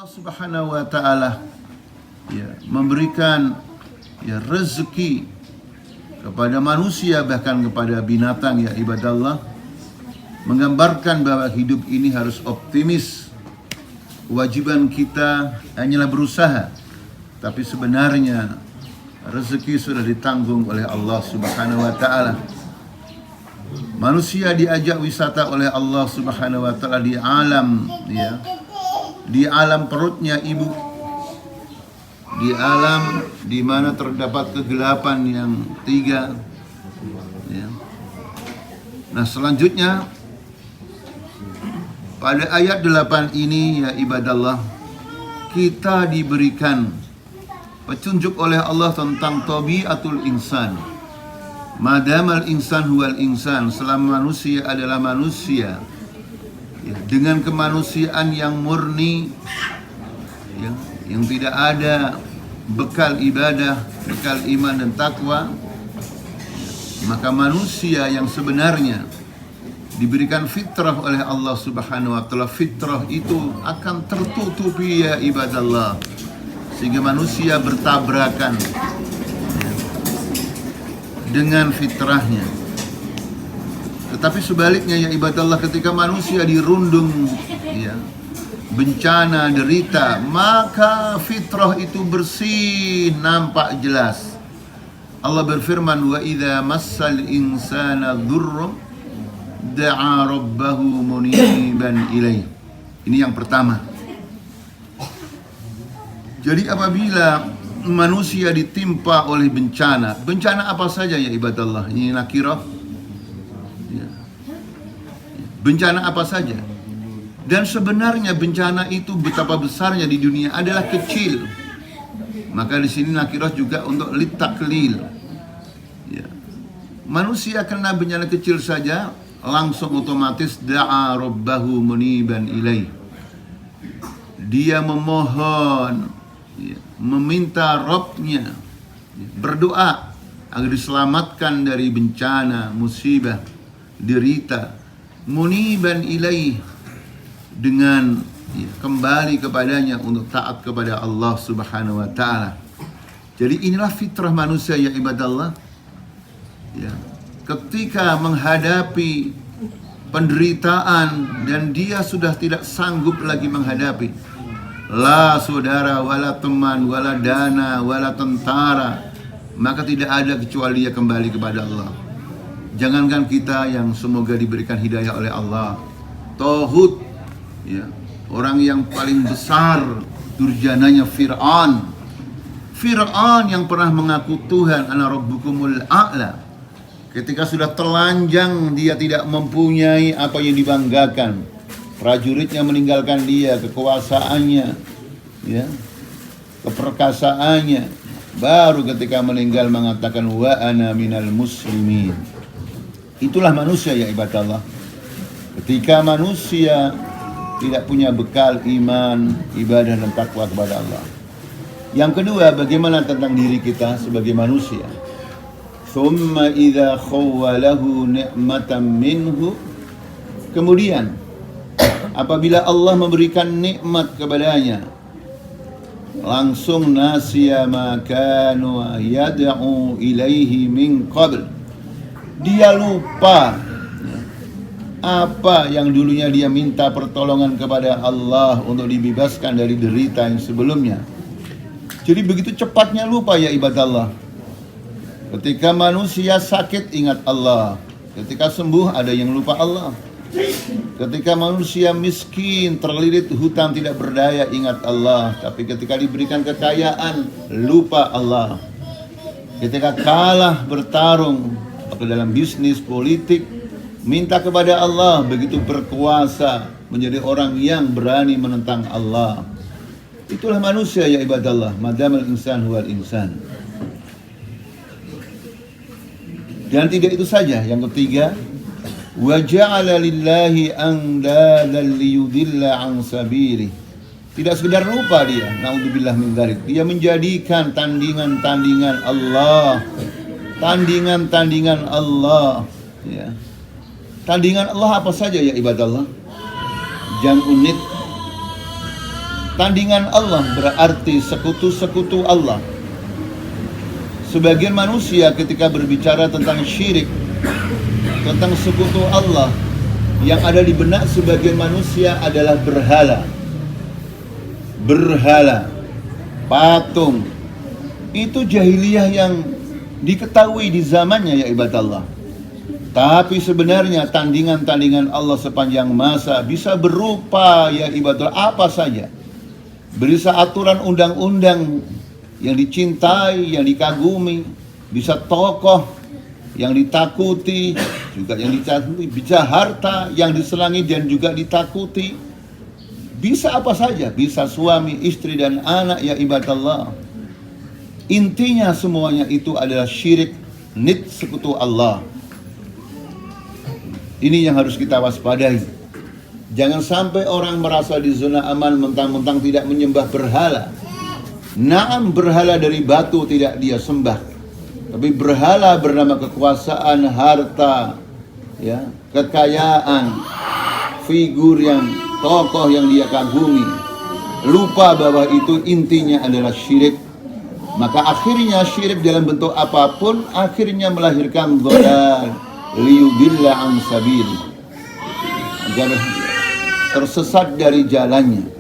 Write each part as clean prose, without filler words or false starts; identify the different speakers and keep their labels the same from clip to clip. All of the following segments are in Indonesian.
Speaker 1: Allah Subhanahu wa taala memberikan rezeki kepada manusia, bahkan kepada binatang, ya ibadallah, menggambarkan bahwa hidup ini harus optimis. Kewajiban kita hanyalah berusaha, tapi sebenarnya rezeki sudah ditanggung oleh Allah Subhanahu wa taala. Manusia diajak wisata oleh Allah Subhanahu wa taala di alam, di alam perutnya ibu, di alam di mana terdapat kegelapan yang tiga. Nah, selanjutnya pada ayat 8 ini, ya ibadallah, kita diberikan petunjuk oleh Allah tentang tabiatul insan. Madamal insan huwal insan, selama manusia adalah manusia, dengan kemanusiaan yang murni, yang tidak ada bekal ibadah, bekal iman dan takwa, maka manusia yang sebenarnya diberikan fitrah oleh Allah Subhanahu wa taala. Fitrah itu akan tertutupi, ya ibadallah, sehingga manusia bertabrakan dengan fitrahnya. Tetapi sebaliknya, ya ibadallah, ketika manusia dirundung bencana, derita, maka fitrah itu bersih, nampak jelas. Allah berfirman, wa idza massal insana dzurrun da'a rabbahu muniban ilaih. Ini yang pertama. Jadi apabila manusia ditimpa oleh bencana apa saja, ya ibadallah, ini nakirah, bencana apa saja. Dan sebenarnya bencana itu betapa besarnya di dunia adalah kecil. Maka di sini nakirah juga untuk litaklil. Manusia kena bencana kecil saja, langsung otomatis da'a rabbahu muniban ilaih. Dia memohon, meminta Rabbnya, berdoa agar diselamatkan dari bencana, musibah, derita. Muniban ilaih, dengan kembali kepadanya untuk taat kepada Allah Subhanahu wa taala. Jadi inilah fitrah manusia, ya ibadallah. Ketika menghadapi penderitaan dan dia sudah tidak sanggup lagi menghadapi, la saudara, wala teman, wala dana, wala tentara, maka tidak ada kecuali dia kembali kepada Allah. Jangankan kita yang semoga diberikan hidayah oleh Allah, Tauhud, orang yang paling besar durjananya Fir'aun yang pernah mengaku Tuhan, ana rabbukumul a'la. Ketika sudah telanjang, dia tidak mempunyai apa yang dibanggakan. Prajuritnya meninggalkan dia, kekuasaannya, keperkasaannya. Baru ketika meninggal mengatakan wa ana minal muslimin. Itulah manusia, ya ibadallah. Ketika manusia tidak punya bekal iman, ibadah dan takwa kepada Allah. Yang kedua, bagaimana tentang diri kita sebagai manusia? Thumma idza khawwalahu ni'matan minhu. Kemudian apabila Allah memberikan nikmat kepadanya, langsung nasiya ma kanu yad'u ilaihi min qabl. Dia lupa apa yang dulunya dia minta pertolongan kepada Allah untuk dibebaskan dari derita yang sebelumnya. Jadi begitu cepatnya lupa, ya ibadallah. Ketika manusia sakit, ingat Allah. Ketika sembuh, ada yang lupa Allah. Ketika manusia miskin, terlilit hutang, tidak berdaya, ingat Allah. Tapi ketika diberikan kekayaan, lupa Allah. Ketika kalah bertarung dalam bisnis, politik, minta kepada Allah. Begitu berkuasa, menjadi orang yang berani menentang Allah. Itulah manusia, ya ibadallah. Madamal insan huwal insan. Dan tidak itu saja. Yang ketiga, wa ja'ala lillahi andadan liyudilla an sabilih. Tidak sekedar lupa dia, naudzubillah min dzalik. Dia menjadikan tandingan-tandingan Allah. Tandingan-tandingan Allah, Tandingan Allah apa saja, ya ibadallah? Jam'un nid, Tandingan Allah berarti sekutu-sekutu Allah. Sebagian manusia ketika berbicara tentang syirik, tentang sekutu Allah, yang ada di benak sebagian manusia adalah berhala. Berhala, patung. Itu jahiliyah yang diketahui di zamannya ya ibadallah. Tapi sebenarnya tandingan-tandingan Allah sepanjang masa bisa berupa ya ibadallah apa saja. Bisa aturan undang-undang yang dicintai, yang dikagumi, bisa tokoh yang ditakuti, juga yang ditakuti, bisa harta yang disenangi dan juga ditakuti. Bisa apa saja, bisa suami, istri dan anak ya ibadallah. Intinya semuanya itu adalah syirik, nid sekutu Allah. Ini yang harus kita waspadai. Jangan sampai orang merasa di zona aman mentang-mentang tidak menyembah berhala. Naam, berhala dari batu tidak dia sembah, tapi berhala bernama kekuasaan, harta, ya, kekayaan, figur yang tokoh yang dia kagumi. Lupa bahwa itu intinya adalah syirik. Maka akhirnya syirik dalam bentuk apapun akhirnya melahirkan dhalal, liyudilla an sabil, agar tersesat dari jalannya.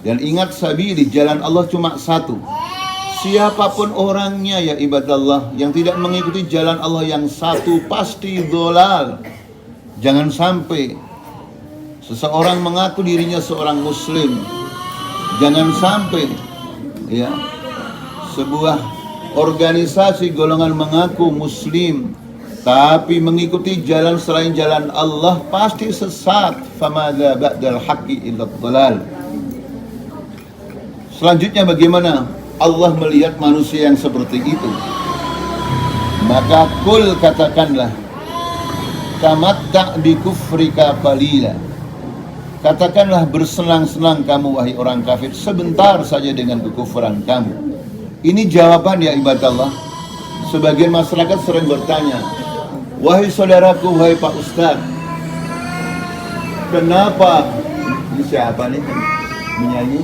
Speaker 1: Dan ingat sabili, jalan Allah cuma satu. Siapapun orangnya ya ibadallah yang tidak mengikuti jalan Allah yang satu pasti dhalal. Jangan sampai seseorang mengaku dirinya seorang muslim. Jangan sampai ya sebuah organisasi golongan mengaku muslim tapi mengikuti jalan selain jalan Allah pasti sesat. Famadza ba'dal haqqi illa dhalal. Selanjutnya bagaimana Allah melihat manusia yang seperti itu? Maka kul katakanlah, tamatta bi kufrika qalila. Katakanlah bersenang-senang kamu wahai orang kafir sebentar saja dengan kekufuran kamu. Ini jawaban ya ibadallah. Sebagian masyarakat sering bertanya, wahai saudaraku, wahai Pak Ustaz, kenapa? Ini siapa nih menyanyi?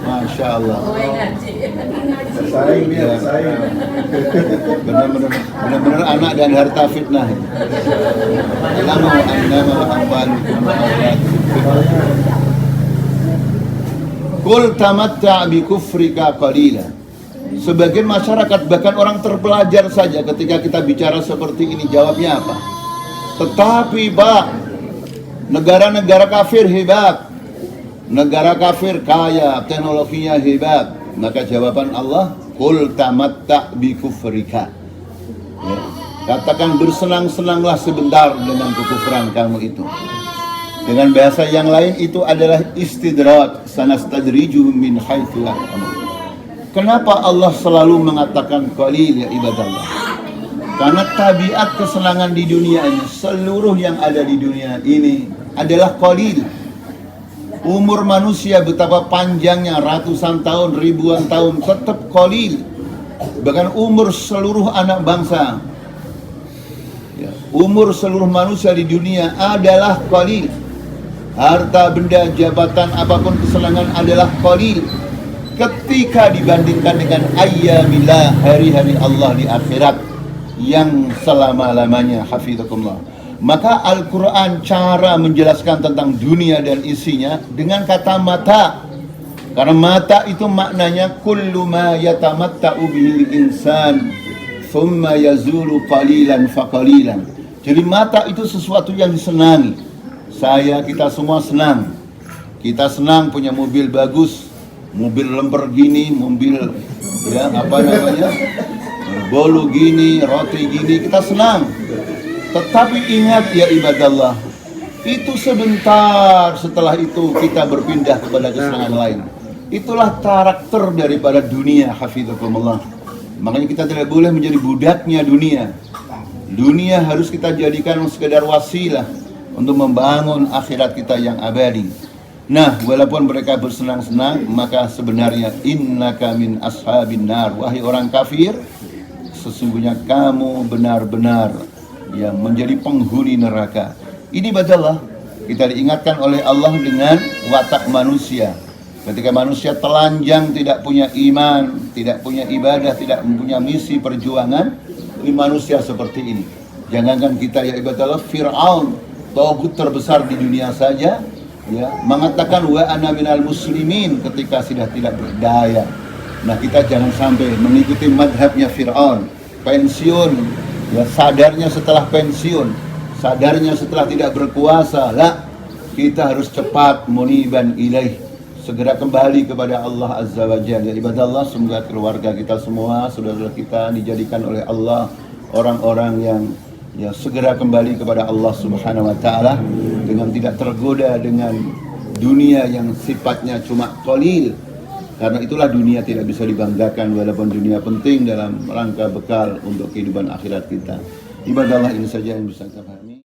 Speaker 1: Masya Allah. Benar-benar anak dan harta fitnah. Qul tamatta' bi kufrika qalila. Sebagian masyarakat bahkan orang terpelajar saja ketika kita bicara seperti ini jawabnya apa? Tetapi Pak, negara-negara kafir hebat, negara kafir kaya, teknologinya hebat. Maka jawaban Allah, qul tamatta' bi kufrika. Ya. Katakan bersenang-senanglah sebentar dengan kekufuran kamu itu. Dengan bahasa yang lain itu adalah istidrak, sanastadrijuhum min haitsu la ya'lamun. Kenapa Allah selalu mengatakan qalil ya ibadallah? Karena tabiat kesenangan di dunia ini, seluruh yang ada di dunia ini adalah qalil. Umur manusia betapa panjangnya, ratusan tahun, ribuan tahun, tetap qalil. Bahkan umur seluruh anak bangsa, ya, umur seluruh manusia di dunia adalah qalil. Harta, benda, jabatan, apapun kesenangan adalah qalil ketika dibandingkan dengan ayyamillah, hari-hari Allah di akhirat yang selama-lamanya. Hafizakumullah. Maka Al-Quran cara menjelaskan tentang dunia dan isinya dengan kata mata. Karena mata itu maknanya kullu ma yatamatta'u bihil insan thumma yazulu qalilan faqalilan. Jadi mata itu sesuatu yang disenangi. Kita semua senang. Kita senang punya mobil bagus, mobil Lamborghini, mobil ya apa namanya, bolu gini, roti gini, kita senang. Tetapi ingat ya ibadallah, itu sebentar, setelah itu kita berpindah kepada kesenangan lain. Itulah karakter daripada dunia. Hafizakumullah. Makanya kita tidak boleh menjadi budaknya dunia. Dunia harus kita jadikan sekedar wasilah untuk membangun akhirat kita yang abadi. Nah, walaupun mereka bersenang-senang, maka sebenarnya innaka min ashabin nar. Wahai orang kafir, sesungguhnya kamu benar-benar yang menjadi penghuni neraka. Ini adalah Kita diingatkan oleh Allah dengan watak manusia. Ketika manusia telanjang, tidak punya iman, tidak punya ibadah, tidak mempunyai misi perjuangan, ini manusia seperti ini. Jangankan kita ya ibadallah, Fir'aun, tauhid terbesar di dunia saja, ya, mengatakan wa ana minal muslimin ketika sudah tidak berdaya. Nah, kita jangan sampai mengikuti madhabnya Fir'aun, pensiun, ya, sadarnya setelah pensiun, sadarnya setelah tidak berkuasa. Lah, kita harus cepat muniban ilaih, segera kembali kepada Allah Azza wa Jalla. Ya ibadallah, semoga keluarga kita semua, saudara-saudara kita dijadikan oleh Allah orang-orang yang ya segera kembali kepada Allah Subhanahu wa taala dengan tidak tergoda dengan dunia yang sifatnya cuma qalil. Karena itulah dunia tidak bisa dibanggakan, walaupun dunia penting dalam rangka bekal untuk kehidupan akhirat kita. Ibadallah, ini saja yang bisa kita pahami.